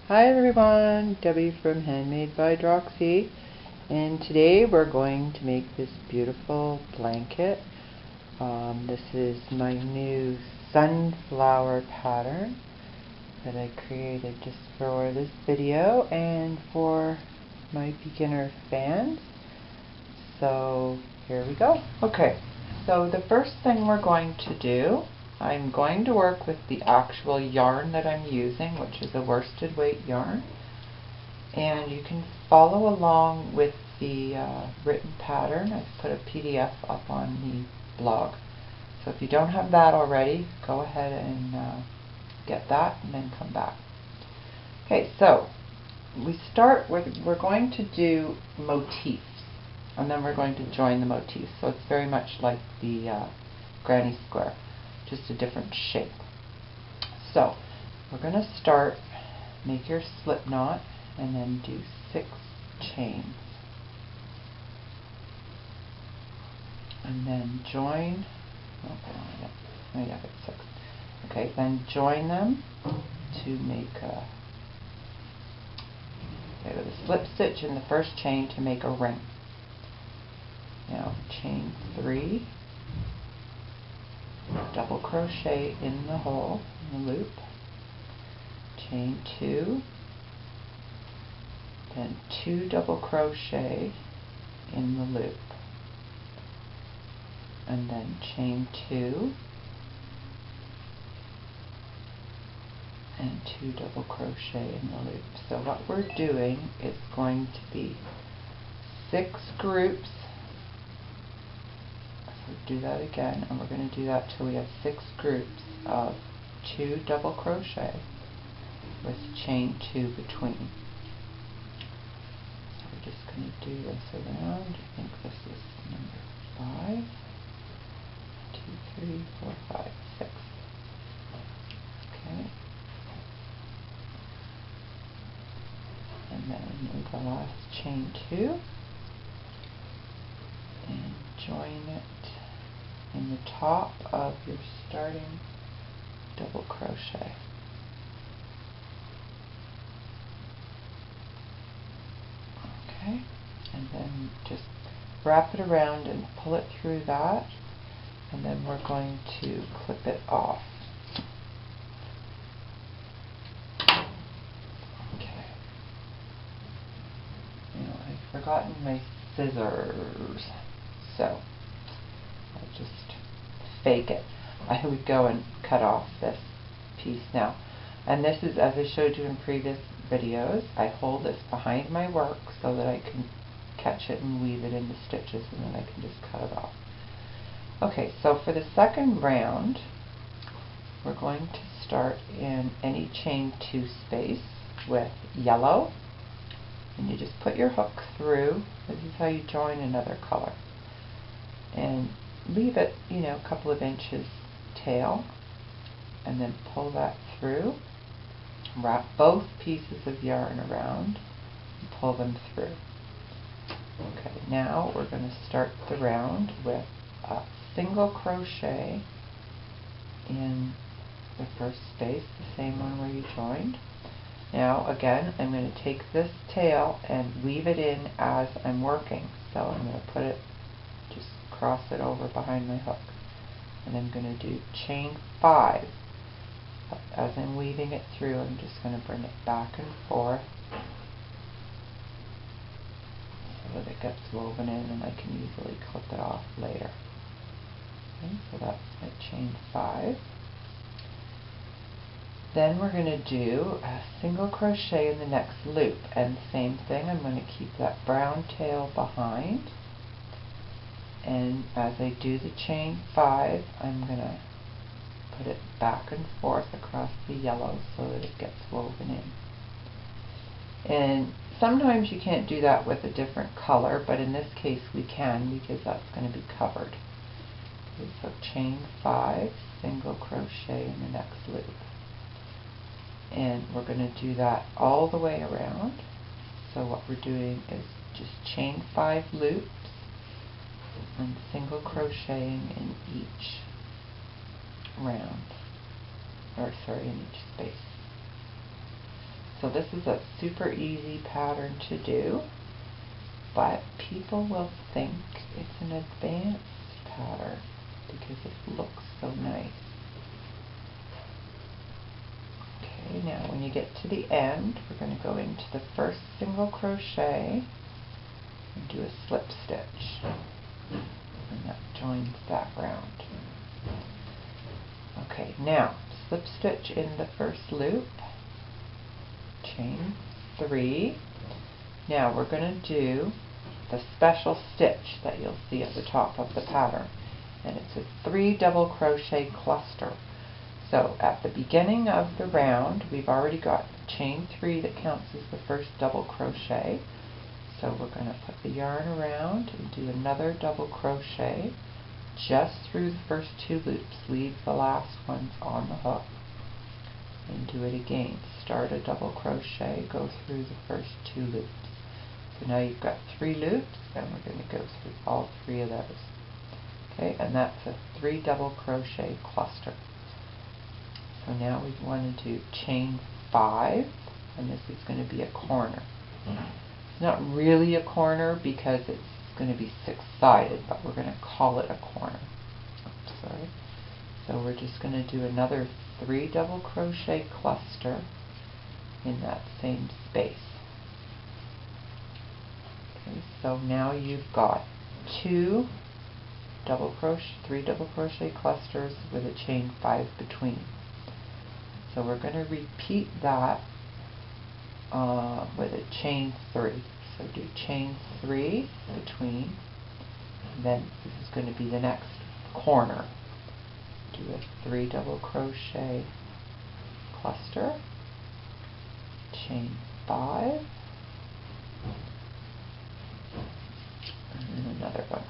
Hi everyone, Debbie from Handmade by Droxy, and today we're going to make this beautiful blanket. This is my new sunflower pattern that I created just for this video and for my beginner fans. So here we go. Okay, so the first thing we're going to do, I'm going to work with the actual yarn that I'm using, which is a worsted weight yarn. And you can follow along with the written pattern. I've put a PDF up on the blog. So if you don't have that already, go ahead and get that and then come back. Okay, so we start with, we're going to do motifs. And then we're going to join the motifs. So it's very much like the granny square, just a different shape. So we're going to start, make your slip knot, and then do 6 chains. And then join, it's 6. Okay, then join them to make a, with a slip stitch in the first chain to make a ring. Now chain 3, double crochet in the hole, in the loop, chain 2, then 2 double crochet in the loop, and then chain 2 and 2 double crochet in the loop. So what we're doing is going to be 6 groups. So do that again, and we're going to do that till we have 6 groups of 2 double crochet with chain 2 between. So we're just going to do this around. I think this is number 5. 2, 3, 4, 5, 6. Okay. And then move the last chain 2 and join it in the top of your starting double crochet. Okay, and then just wrap it around and pull it through that, and then we're going to clip it off. Okay. Now I've forgotten my scissors, so I'll just fake it. I would go and cut off this piece now. And this is, as I showed you in previous videos, I hold this behind my work so that I can catch it and weave it into stitches, and then I can just cut it off. Okay, so for the second round, we're going to start in any chain 2 space with yellow, and you just put your hook through. This is how you join another color, and leave it, a couple of inches tail, and then pull that through. Wrap both pieces of yarn around and pull them through. Okay, now we're going to start the round with a single crochet in the first space, the same one where you joined. Now again, I'm going to take this tail and weave it in as I'm working. So I'm going to put it, just cross it over behind my hook, and I'm going to do chain 5. As I'm weaving it through, I'm just going to bring it back and forth so that it gets woven in and I can easily clip it off later. Okay, so that's my chain 5. Then we're going to do a single crochet in the next loop, and same thing, I'm going to keep that brown tail behind, and as I do the chain 5, I'm going to put it back and forth across the yellow so that it gets woven in. And sometimes you can't do that with a different color, but in this case we can, because that's going to be covered. Okay, so chain 5, single crochet in the next loop. And we're going to do that all the way around. So what we're doing is just chain 5 loops and single crocheting in each round, in each space. So this is a super easy pattern to do, but people will think it's an advanced pattern because it looks so nice. Okay, now when you get to the end, we're going to go into the first single crochet and do a slip stitch, and that joins that round. Okay, now slip stitch in the first loop, chain 3. Now we're going to do the special stitch that you'll see at the top of the pattern, and it's a 3 double crochet cluster. So at the beginning of the round, we've already got chain 3 that counts as the first double crochet. So we're going to put the yarn around and do another double crochet just through the first 2 loops. Leave the last ones on the hook and do it again. Start a double crochet, go through the first 2 loops. So now you've got 3 loops, and we're going to go through all 3 of those. Okay, and that's a 3 double crochet cluster. So now we want to do chain 5, and this is going to be a corner. It's not really a corner because it's going to be 6-sided, but we're going to call it a corner. Oops, sorry. So we're just going to do another 3 double crochet cluster in that same space. Okay, so now you've got 3 double crochet clusters with a chain 5 between. So we're going to repeat that with a chain 3. So do chain 3 between, and then this is going to be the next corner. Do a 3 double crochet cluster, chain 5, and then another one.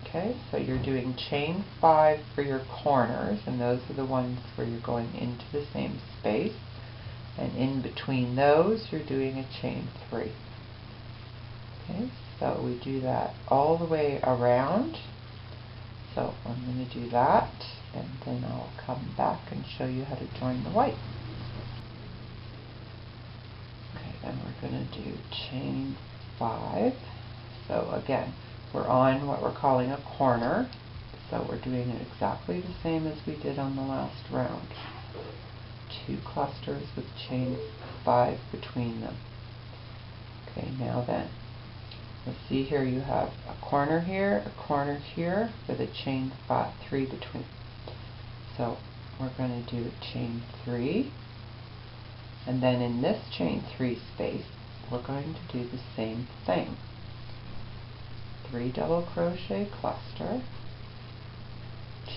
Okay, so you're doing chain 5 for your corners, and those are the ones where you're going into the same space. And in between those, you're doing a chain 3. Okay, so we do that all the way around. So I'm going to do that, and then I'll come back and show you how to join the white. Okay, then we're going to do chain 5. So again, we're on what we're calling a corner. So we're doing it exactly the same as we did on the last round. 2 clusters with chain 5 between them. Okay, now then, you'll see here you have a corner here with a chain 3 between. So we're going to do a chain 3, and then in this chain 3 space, we're going to do the same thing. 3 double crochet cluster,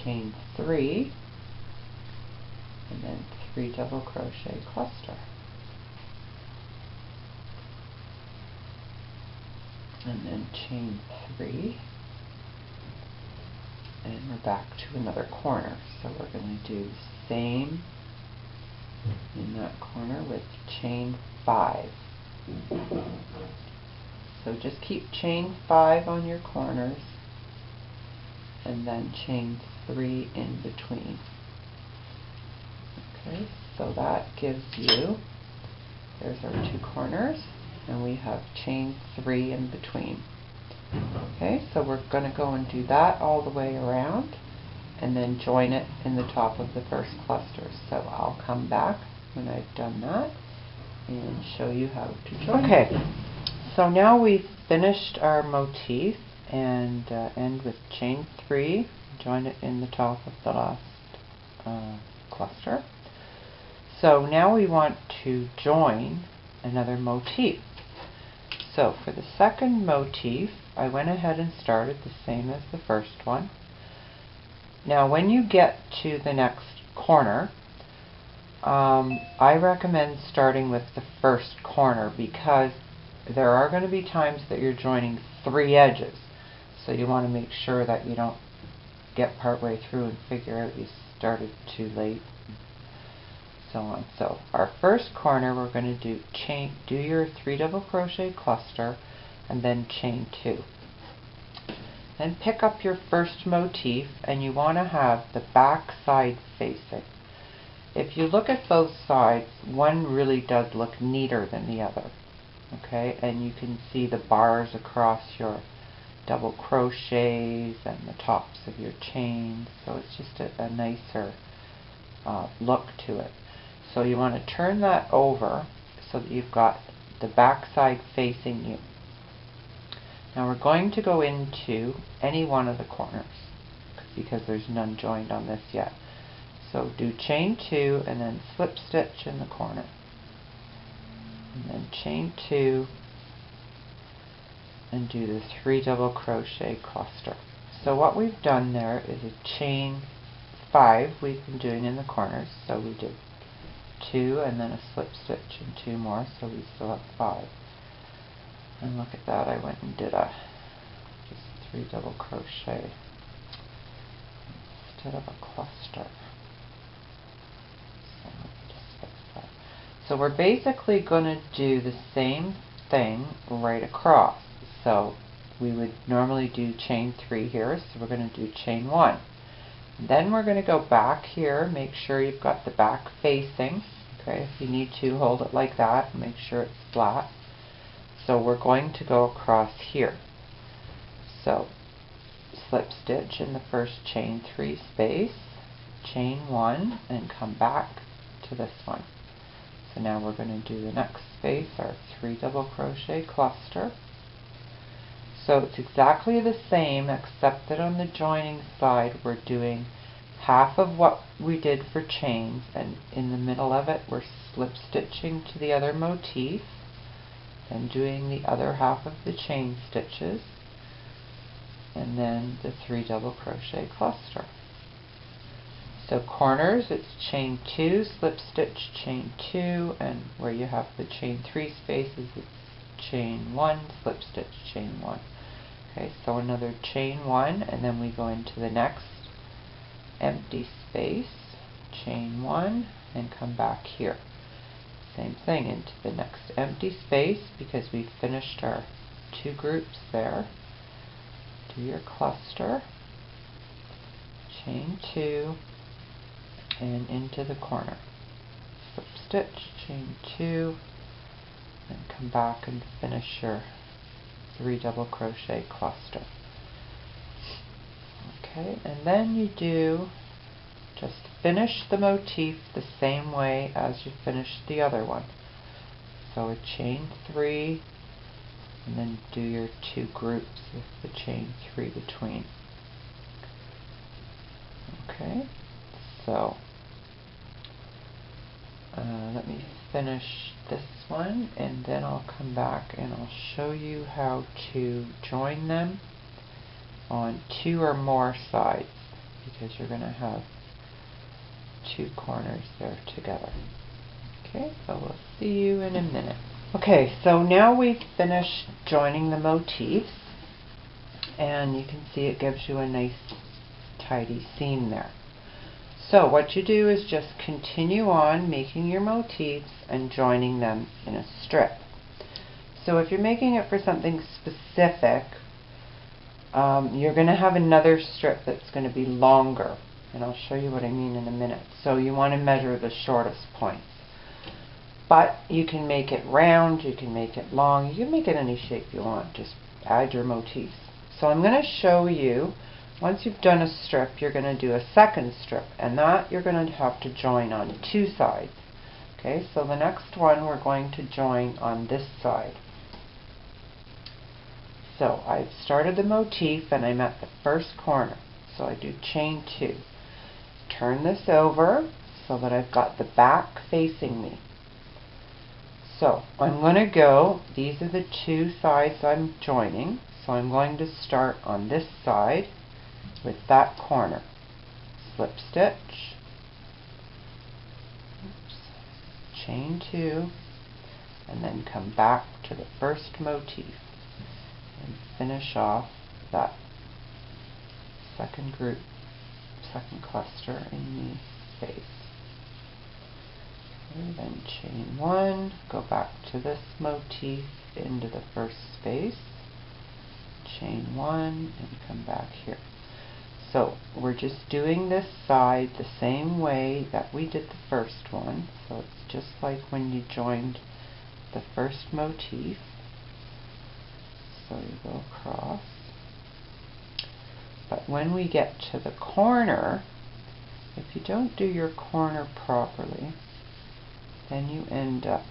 chain 3, and then 3 double crochet cluster, and then chain 3, and we're back to another corner. So we're going to do the same in that corner with chain 5. So just keep chain 5 on your corners, and then chain 3 in between. Okay, so that gives you, there's our 2 corners, and we have chain 3 in between. Okay, so we're going to go and do that all the way around, and then join it in the top of the first cluster. So I'll come back when I've done that and show you how to join. Okay, so now we've finished our motif, and end with chain 3, join it in the top of the last cluster. So now we want to join another motif. So for the second motif, I went ahead and started the same as the first one. Now when you get to the next corner, I recommend starting with the first corner, because there are going to be times that you're joining 3 edges. So you want to make sure that you don't get partway through and figure out you started too late, so on. So our first corner, we're going to do your 3 double crochet cluster, and then chain 2. Then pick up your first motif, and you want to have the back side facing. if you look at both sides, one really does look neater than the other. Okay, and you can see the bars across your double crochets and the tops of your chains, so it's just a nicer look to it. So you want to turn that over so that you've got the back side facing you. Now we're going to go into any one of the corners because there's none joined on this yet. So do chain 2 and then slip stitch in the corner. And then chain 2 and do the 3 double crochet cluster. So what we've done there is a chain 5 we've been doing in the corners. So we did 2 and then a slip stitch and 2 more, so we still have 5. And look at that, I went and did just 3 double crochet instead of a cluster. So let me just fix that. So we're basically going to do the same thing right across. So we would normally do chain 3 here, so we're going to do chain 1. Then we're going to go back here, make sure you've got the back facing. Okay, if you need to, hold it like that and make sure it's flat. So we're going to go across here. So slip stitch in the first chain 3 space, chain 1, and come back to this one. So now we're going to do the next space, our 3 double crochet cluster. So it's exactly the same, except that on the joining side we're doing half of what we did for chains, and in the middle of it we're slip stitching to the other motif and doing the other half of the chain stitches, and then the 3 double crochet cluster. So corners, it's chain 2, slip stitch, chain 2, and where you have the chain 3 spaces, it's chain 1, slip stitch, chain 1. Okay, so another chain 1, and then we go into the next empty space, chain 1, and come back here. Same thing, into the next empty space, because we finished our 2 groups there. Do your cluster, chain 2, and into the corner. Slip stitch, chain 2, and come back and finish your 3 double crochet cluster. Okay, and then you do just finish the motif the same way as you finished the other one. So a chain 3, and then do your 2 groups with the chain 3 between. Okay, so let me finish this one, and then I'll come back and I'll show you how to join them on 2 or more sides, because you're going to have 2 corners there together. Okay, so we'll see you in a minute. Okay, so now we've finished joining the motifs, and you can see it gives you a nice tidy seam there. So what you do is just continue on making your motifs and joining them in a strip. So if you're making it for something specific, you're going to have another strip that's going to be longer, and I'll show you what I mean in a minute. So you want to measure the shortest points. But you can make it round, you can make it long, you can make it any shape you want, just add your motifs. So I'm going to show you, once you've done a strip, you're going to do a second strip, and that you're going to have to join on 2 sides. Okay, so the next one we're going to join on this side. So I've started the motif and I'm at the first corner. So I do chain 2. Turn this over so that I've got the back facing me. So I'm going to go, these are the 2 sides I'm joining, so I'm going to start on this side with that corner. Slip stitch, chain 2, and then come back to the first motif and finish off that second group, second cluster in the space. Okay, then chain 1, go back to this motif into the first space, chain 1, and come back here. So we're just doing this side the same way that we did the first one. So it's just like when you joined the first motif. So you go across. But when we get to the corner, if you don't do your corner properly, then you end up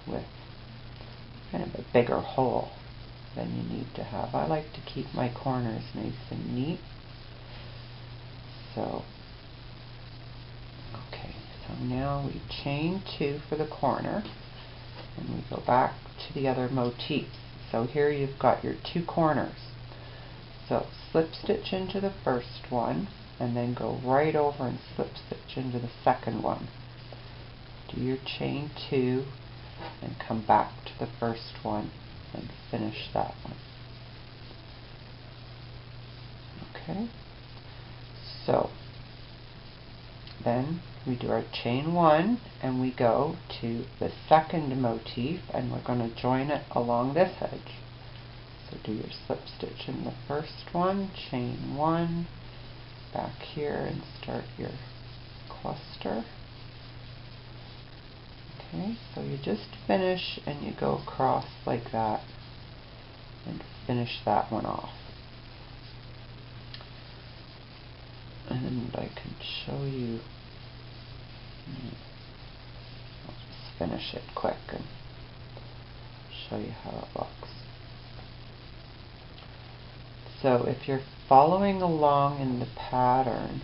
with kind of a bigger hole than you need to have. I like to keep my corners nice and neat. So, okay, so now we chain 2 for the corner, and we go back to the other motifs. So here you've got your 2 corners. So slip stitch into the first one, and then go right over and slip stitch into the second one. Do your chain 2, and come back to the first one, and finish that one. Okay? So then we do our chain 1, and we go to the second motif, and we're going to join it along this edge. So do your slip stitch in the first one, chain 1, back here, and start your cluster. Okay, so you just finish and you go across like that and finish that one off. And I can show you, I'll just finish it quick and show you how it looks. So if you're following along in the pattern,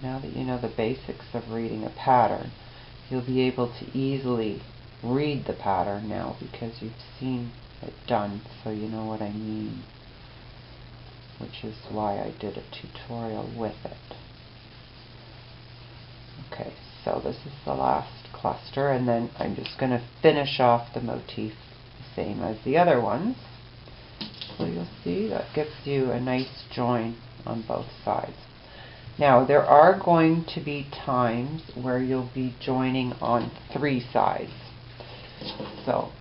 now that you know the basics of reading a pattern, you'll be able to easily read the pattern now because you've seen it done, so you know what I mean, which is why I did a tutorial with it. Okay, so this is the last cluster, and then I'm just going to finish off the motif the same as the other ones. So you'll see that gives you a nice join on both sides. Now there are going to be times where you'll be joining on 3 sides. So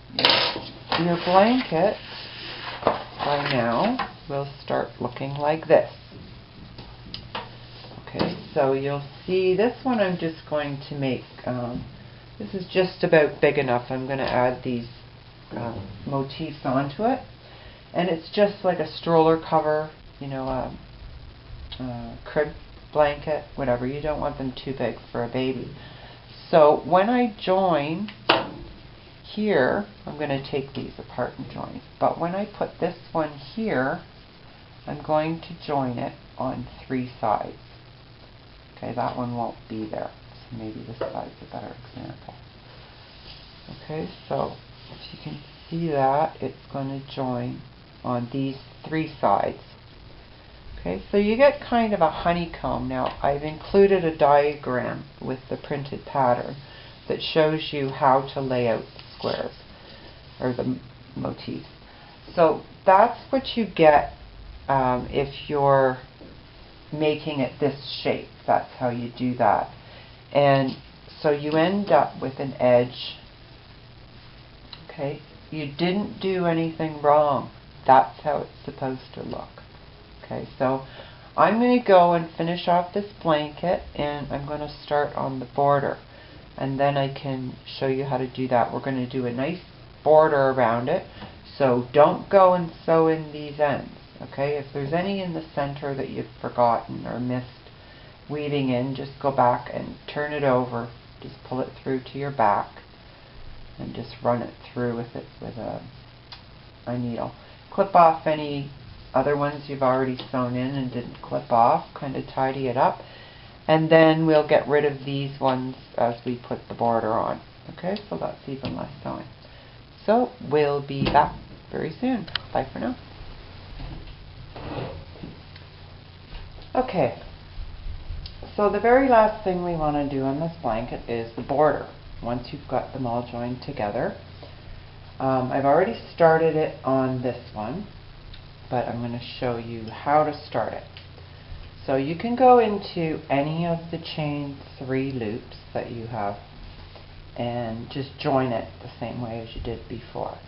your blanket by now will start looking like this. Okay, so you'll see this one I'm just going to make, this is just about big enough. I'm going to add these motifs onto it. And it's just like a stroller cover, you know, a crib blanket, whatever. You don't want them too big for a baby. So when I join here, I'm going to take these apart and join. But when I put this one here, I'm going to join it on 3 sides. Okay, that one won't be there. So maybe this side's a better example. Okay, so if you can see that, it's going to join on these 3 sides. Okay, so you get kind of a honeycomb. Now I've included a diagram with the printed pattern that shows you how to lay out the squares or the motifs. So that's what you get if you're making it this shape. That's how you do that. And so you end up with an edge. Okay, you didn't do anything wrong. That's how it's supposed to look. Okay, so I'm going to go and finish off this blanket, and I'm going to start on the border, and then I can show you how to do that. We're going to do a nice border around it, so don't go and sew in these ends. Okay, if there's any in the center that you've forgotten or missed weaving in, just go back and turn it over, just pull it through to your back and just run it through with it with a needle. Clip off any other ones you've already sewn in and didn't clip off, kind of tidy it up, and then we'll get rid of these ones as we put the border on. Okay, so that's even less sewing. So we'll be back very soon. Bye for now. Okay, so the very last thing we want to do on this blanket is the border. Once you've got them all joined together, I've already started it on this one, but I'm going to show you how to start it. So you can go into any of the chain 3 loops that you have and just join it the same way as you did before.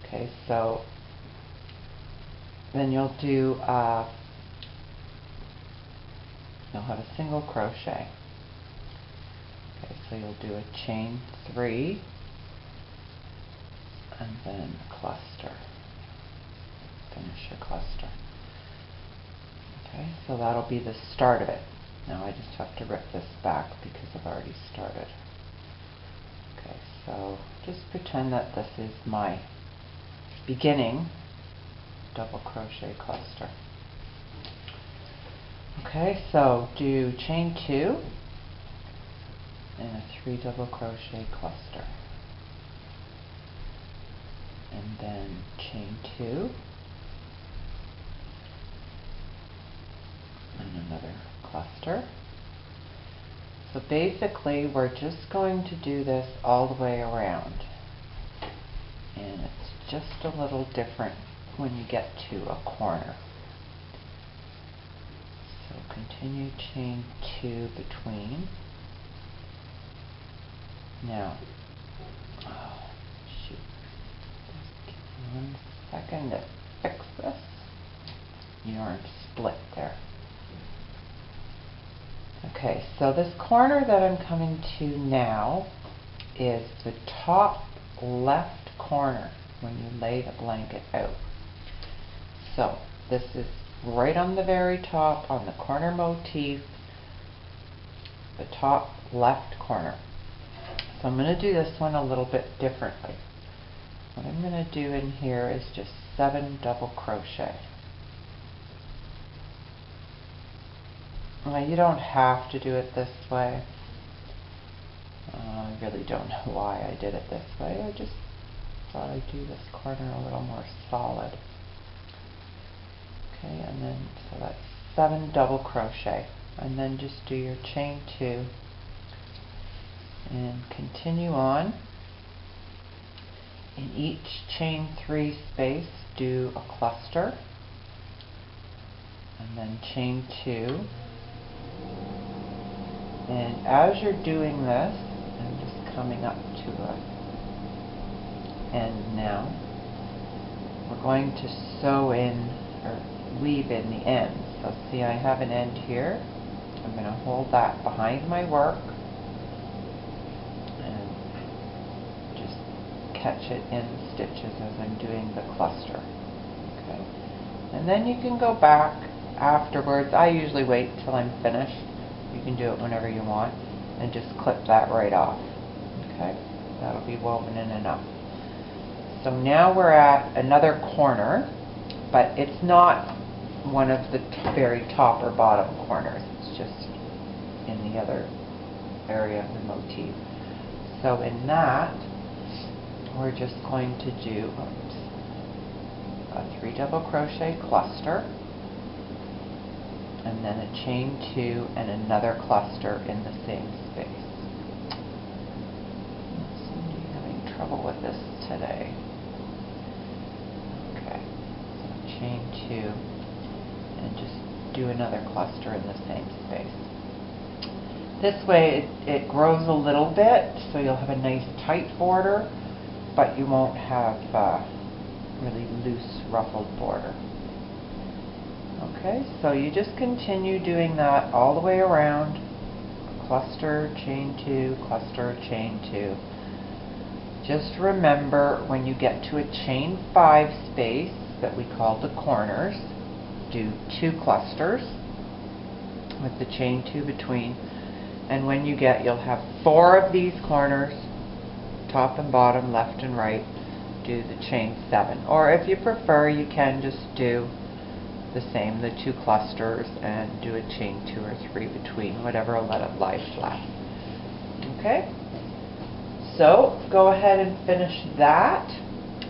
Okay, so then you'll do you'll have a single crochet. Okay, so you'll do a chain 3 and then a cluster. Finish your cluster. Okay, so that'll be the start of it. Now I just have to rip this back because I've already started. Okay, so just pretend that this is my beginning double crochet cluster. Okay, so do chain 2 and a 3 double crochet cluster, and then chain 2 and another cluster. So basically we're just going to do this all the way around, and it's just a little different when you get to a corner. So continue chain 2 between. Now, oh shoot, just give me 1 second to fix this. Yarn split there. Okay, so this corner that I'm coming to now is the top left corner when you lay the blanket out. So this is right on the very top on the corner motif, the top left corner. So I'm going to do this one a little bit differently. What I'm going to do in here is just 7 double crochet. Well, you don't have to do it this way. I really don't know why I did it this way. I just thought I'd do this corner a little more solid. Okay, and then so that's 7 double crochet, and then just do your chain 2 and continue on. In each chain 3 space, do a cluster, and then chain 2. And as you're doing this, I'm just coming up to an end now. We're going to sew in or weave in the end. So see, I have an end here. I'm going to hold that behind my work and just catch it in the stitches as I'm doing the cluster. Okay, and then you can go back afterwards. I usually wait till I'm finished. You can do it whenever you want, and just clip that right off. Okay, that'll be woven in enough. So now we're at another corner, but it's not one of the very top or bottom corners. It's just in the other area of the motif. So in that, we're just going to do a 3 double crochet cluster, and then a chain 2 and another cluster in the same space. I seem to be having trouble with this today. Okay, so chain 2 and just do another cluster in the same space. This way it grows a little bit, so you'll have a nice tight border, but you won't have really loose ruffled border. Okay, so you just continue doing that all the way around. Cluster, chain 2, cluster, chain 2. Just remember, when you get to a chain 5 space that we call the corners, do 2 clusters with the chain 2 between. And when you get, you'll have 4 of these corners, top and bottom, left and right. Do the chain 7. Or if you prefer, you can just do the same, the 2 clusters, and do a chain 2 or 3 between, whatever will let it lie flat. Okay, so go ahead and finish that,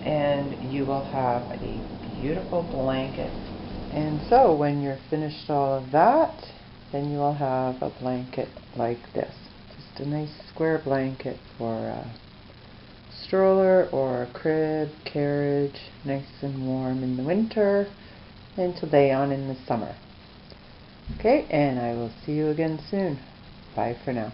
and you will have a beautiful blanket. And so when you're finished all of that, then you will have a blanket like this. Just a nice square blanket for a stroller or a crib, carriage, nice and warm in the winter, and to lay on in the summer. Okay, and I will see you again soon. Bye for now.